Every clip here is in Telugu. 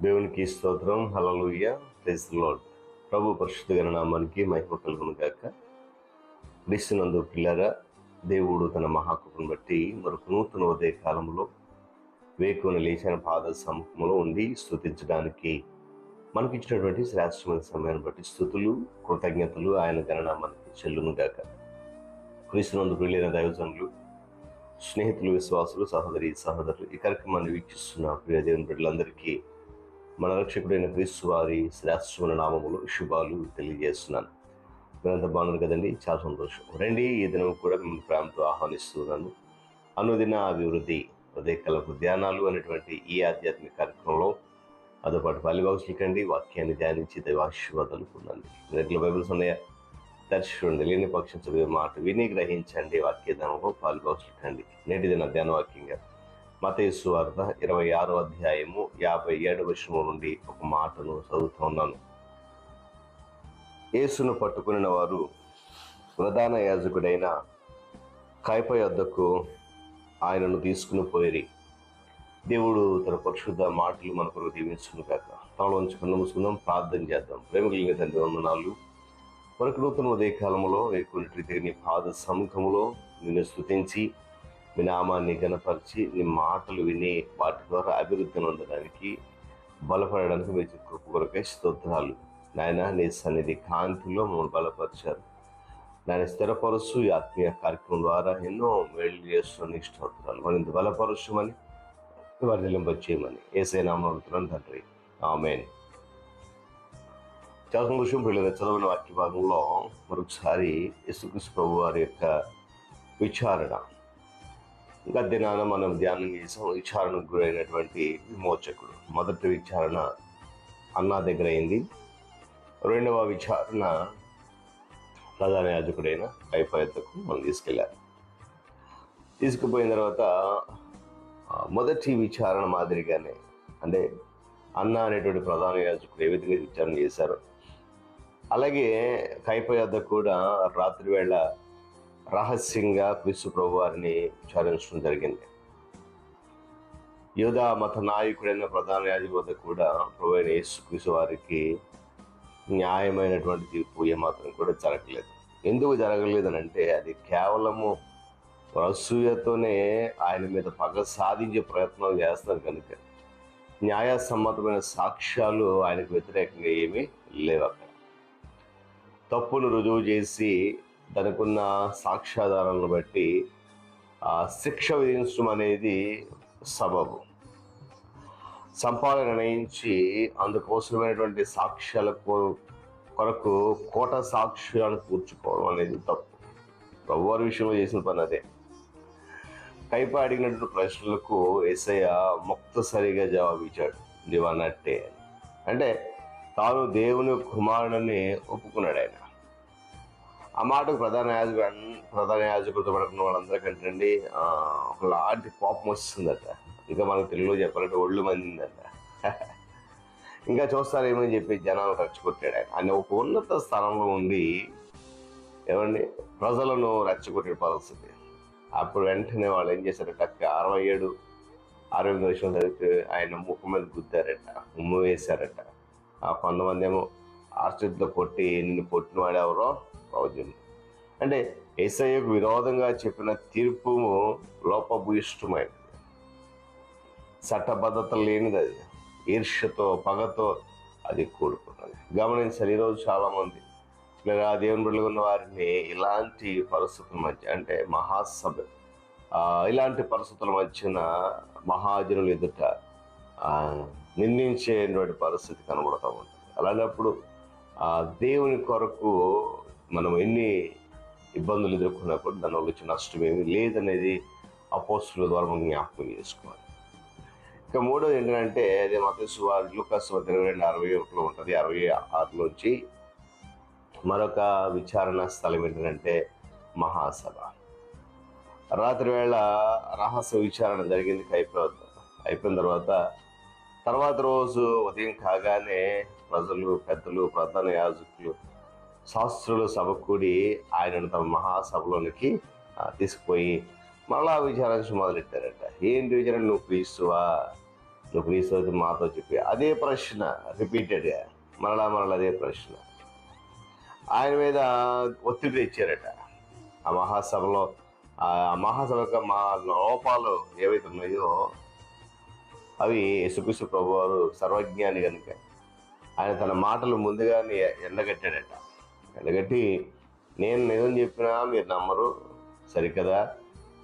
దేవునికి స్తోత్రం. హల్లెలూయా. Praise the lord. ప్రభు పరిశుద్ధ నామానికి మహిమ కలుగును గాక. క్రీస్తునందు పిల్లరా, దేవుడు తన మహాకృపను బట్టి మరొక నూతన ఉదయ కాలంలో వేకువని లేచిన పాద సముఖంలో ఉండి స్తుతించడానికి మనకిచ్చినటువంటి శ్రేష్టమైన సమయాన్ని బట్టి స్తుతులు, కృతజ్ఞతలు ఆయన గణనామానికి చెల్లును గాక. క్రీస్తునందు పిల్లైన దైవజనులు, స్నేహితులు, విశ్వాసులు, సహోదరులు ఈ కార్యక్రమాన్ని వీక్షిస్తున్న ప్రియ దేవుని బిడ్డలందరికీ మన రక్షకుడైన క్రీస్తు వారి శ్రేష్టమైన నామములు శుభాలు తెలియజేస్తున్నాను. మీరంతా బాగున్నారు కదండి? చాలా సంతోషం. రండి, ఈ దినం కూడా మిమ్మల్ని ప్రేమతో ఆహ్వానిస్తున్నాను. అనుదిన అభివృద్ధి ఉదయకాలపు ధ్యానాలు అనేటువంటి ఈ ఆధ్యాత్మిక కార్యక్రమంలో అదోపాటు పాలిభాగస్లు కండి, వాక్యాన్ని ధ్యానించి దైవాశీర్వాదాలు పొందండి. రెగ్యుల బైబిల్స్ ఉన్నాయా? దర్శించండి. లేని పక్షం చదివే మాట విని గ్రహించండి. వాక్య ధ్యానంలో పాలిభాగస్లు కండి. నేటి దిన ధ్యాన వాక్యంగా మత్తయి సువార్త 26వ అధ్యాయము 57వ వచనం నుండి ఒక మాటను చదువుతూ ఉన్నాను. యేసును పట్టుకుని వారు ప్రధాన యాజకుడైన కయప యొద్దకు ఆయనను తీసుకుని పోయిరి. దేవుడు తన పరిశుద్ధ మాటలు మన కొరకు దీవించును కాక. తాను ఉంచుకున్న మూసుకుందాం, ప్రార్థన చేద్దాం. ప్రేమ కలిగిన తండ్రి వందనాలు. మనకు నూతన ఉదయ కాలంలో ఎక్కువ నీ పాద సముఖంలో నిన్ను స్తుతించి మీ నామాన్ని గణపరిచి నీ మాటలు విని వాటి ద్వారా అభివృద్ధి పొందడానికి బలపడడానికి మీ కృప కొరకై స్తోత్రాలు. నాయన, నీ సన్నిధి కాంతిలో మమ్మల్ని బలపరిచారు. నాయన, స్థిరపరుసు ఈ ఆత్మీయ కార్యక్రమం ద్వారా ఎన్నో మేళ్ళు చేస్తున్న స్తోత్రాలు. మరింత బలపరుచమని వారి నిలింపచేయమని యేసయ్య నామమున అడుగుతున్నాను తండ్రి, ఆమేన్. చాలా సంతోషం. పిల్లలు చదవని వాక్య భాగంలో మరొకసారి యేసుక్రీస్తు ప్రభు వారి యొక్క విచారణ దినాన మనం ధ్యానం చేసాం. విచారణకు గురైనటువంటి విమోచకుడు. మొదటి విచారణ అన్నా దగ్గర అయింది. రెండవ విచారణ ప్రధాన యాజకుడైన కయప యొద్దకు మనం తీసుకెళ్ళారు. తీసుకుపోయిన తర్వాత మొదటి విచారణ మాదిరిగానే, అంటే అన్నా అనేటువంటి ప్రధాన యాజకుడు ఏ విధంగా విచారణ చేశారో అలాగే కయప యొద్ద కూడా రాత్రి వేళ రహస్యంగా క్రీస్తు ప్రభు వారిని విచారించడం జరిగింది. యూదా మత నాయకుడైన ప్రధాన యాజకుడి వద్ద కూడా ప్రభు అయిన యేసుక్రీస్తు వారికి న్యాయమైనటువంటి తీర్పు ఏమాత్రం కూడా జరగలేదు. ఎందుకు జరగలేదు అని అంటే, అది కేవలము అసూయతోనే ఆయన మీద పగ సాధించే ప్రయత్నం చేస్తారు కనుక న్యాయసమ్మతమైన సాక్ష్యాలు ఆయనకు వ్యతిరేకంగా ఏమీ లేవు. అక్కడ తప్పును రుజువు చేసి దానికున్న సాక్ష్యాధారాలను బట్టి శిక్ష విధించడం అనేది సబబు. సంపాదన నిర్ణయించి అందుకోసమైనటువంటి సాక్ష్యాల కొరకు కోట సాక్ష్యాలను కూర్చుకోవడం అనేది తప్పు. ప్రభువారి విషయంలో చేసిన పని అదే. కయప అడిగినటువంటి ప్రశ్నలకు యేసయ్య ముక్తసరిగా జవాబిచ్చాడు. నీవన్నట్టే. అంటే తాను దేవుని కుమారుడని ఒప్పుకున్నాడు ఆయన. ఆ మాటకు ప్రధాన యాజకుడితో పడుకున్న వాళ్ళందరికంటే అండి ఒకలాంటి కోపం వస్తుందట. ఇంకా మనకు తెలుగులో చెప్పాలంటే ఒళ్ళు మందిందట. ఇంకా చూస్తారేమని చెప్పి జనాలు రెచ్చగొట్టాడు ఆయన. ఆయన ఒక ఉన్నత స్థానంలో ఉండి ఏమండి ప్రజలను రెచ్చగొట్టే పరిస్థితి. అప్పుడు వెంటనే వాళ్ళు ఏం చేశారట, 67-68 వర్షం చదివితే ఆయన ముఖం మీద గుద్దారట, ఉమ్ము వేశారట. కొంతమంది ఏమో ఆశ్చర్యంతో కొట్టి నిన్ను కొట్టిన వాడెవరో ప్రవచనం. అంటే యేసయ్యకు విరోధంగా చెప్పిన తీర్పు లోపభూయిష్టమైనది, చట్టబద్ధత లేనిది, అది ఈర్ష్యతో పగతో అది కూడుకున్నది. గమనించాలి. ఈరోజు చాలామంది లేదా దేవుని బిడ్డలు ఉన్న వారిని ఇలాంటి పరిస్థితుల మధ్య, అంటే మహాసభ ఇలాంటి పరిస్థితుల మధ్యన మహాజనులు ఎదుట నిందించేటువంటి పరిస్థితి కనబడుతూ ఉంటుంది. అలాంటప్పుడు దేవుని కొరకు మనం ఎన్ని ఇబ్బందులు ఎదుర్కొన్నప్పుడు దానివల్ల వచ్చే నష్టం ఏమీ లేదనేది అపోస్తుల ద్వారా మనం జ్ఞాపకం చేసుకోవాలి. ఇక మూడోది ఏంటంటే, అదే మత్తయి లూకా సువార్త 22:61 ఉంటుంది. 66 మరొక విచారణ స్థలం ఏంటంటే మహాసభ. రాత్రి వేళ రహస్య విచారణ జరిగింది కయప వద్ద. అయిపోయిన తర్వాత రోజు ఉదయం కాగానే ప్రజలు, పెద్దలు, ప్రధాన యాజకులు, శాస్త్రులు సభ కూడి ఆయనను తమ మహాసభలోనికి తీసుకుపోయి మళ్ళా విచారించి మొదలెట్టారట. ఏంటి విచారణ? నువ్వు క్రీస్తువా? నువ్వు క్రీస్తు మాతో చెప్పి అదే ప్రశ్న రిపీటెడ్గా మరలా అదే ప్రశ్న. ఆయన మీద ఒత్తిడి తెచ్చారట. ఆ మహాసభలో ఆ మహాసభ మా లోపాలు ఏవైతే ఉన్నాయో అవి యేసుక్రీస్తు ప్రభు వారు సర్వజ్ఞాని కనుక ఆయన తన మాటలు ముందుగానే ఎండగట్టాడట. ఎండగట్టి, నేను నిజం చెప్పినా మీరు నమ్మరు సరికదా,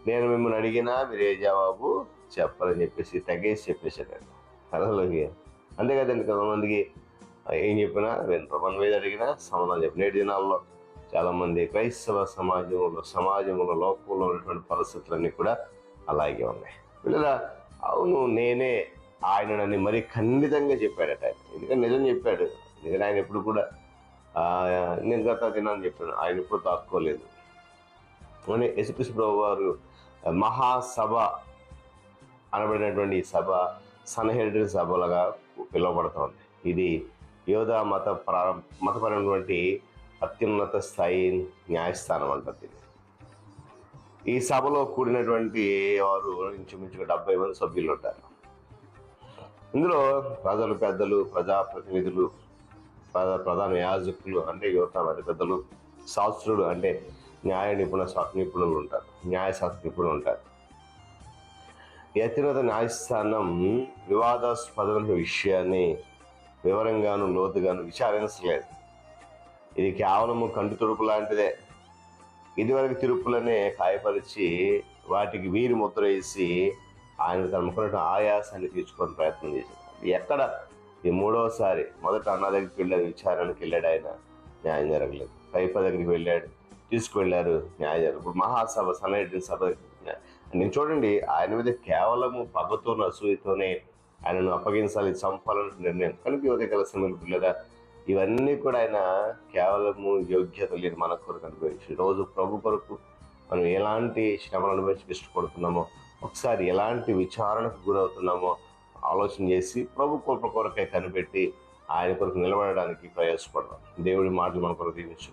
నేను మిమ్మల్ని అడిగినా మీరు ఏ జవాబు చెప్పాలని చెప్పేసి తెగేసి చెప్పేశాడంట. అలాగే అంతే కదండి, కొంతమందికి ఏం చెప్పినా వినరు, మన మీద అడిగినా సమాధానం చెప్పి. నేటి దినాల్లో చాలామంది క్రైస్తవ సమాజంలో లోకంలో ఉన్నటువంటి పరిస్థితులన్నీ కూడా అలాగే ఉన్నాయి. పిల్లల అవును నేనే ఆయనని మరీ ఖండితంగా చెప్పాడట ఆయన. ఎందుకంటే నిజం చెప్పాడు. ఎందుకంటే ఆయన ఎప్పుడు కూడా నేను గత దినాన్ని చెప్పాను, ఆయన ఎప్పుడు తాక్కోలేదు అని. యేసుక్రీస్తు ప్రభు వారు మహాసభ అనబడినటువంటి ఈ సభ సన్హెడ్రిన్ సభలుగా పిలువబడుతోంది. ఇది యోధా మతపరమైనటువంటి అత్యున్నత స్థాయి న్యాయస్థానం అంటుంది. ఈ సభలో కూడినటువంటి వారు ఇంచుమించుగా 70 మంది సభ్యులు ఉంటారు. ఇందులో ప్రజలు, పెద్దలు, ప్రజాప్రతినిధులు, ప్రధాన యాజకులు అంటే యువత మరి పెద్దలు, శాస్త్రులు అంటే నిపుణులు ఉంటారు, న్యాయశాస్త్ర నిపుణులు ఉంటారు. ఈ అత్యున్నత న్యాయస్థానం వివాదాస్పదమైన విషయాన్ని వివరంగాను లోతుగాను విచారించలేదు. ఇది కేవలము కంటి తుడుపు లాంటిదే. ఇదివరకు తిరుపులనే కాయపరిచి వాటికి వీరి ముద్ర వేసి ఆయన తనకున్న ఆయాసాన్ని తీర్చుకోవడం ప్రయత్నం చేశాడు. ఎక్కడ ఈ మూడవసారి మొదట అన్న దగ్గరికి వెళ్ళాడు, విచారణకి వెళ్ళాడు, ఆయన న్యాయం జరగలేదు. కైప దగ్గరికి వెళ్ళాడు, తీసుకువెళ్ళారు, న్యాయం జరగలేదు. ఇప్పుడు మహాసభ సన్హెడ్రిన్ సభ నేను చూడండి, ఆయన మీద కేవలము పగతో అసూయతోనే ఆయనను అప్పగించాలి, చంపాలని నిర్ణయం కనుక యువత సమయంలో లేదా ఇవన్నీ కూడా ఆయన కేవలము యోగ్యత లేని మన కొరకు అనుభవించి రోజు ప్రభు కొరకు మనం ఎలాంటి శ్రమను అనుభవించి ఇష్టపడుతున్నామో, ఒకసారి ఎలాంటి విచారణకు గురవుతున్నామో ఆలోచన చేసి ప్రభు కొరకై కనిపెట్టి ఆయన కొరకు నిలబడడానికి ప్రయాసపడదాం. దేవుడి మాటలు మన కొరకు దీవించును.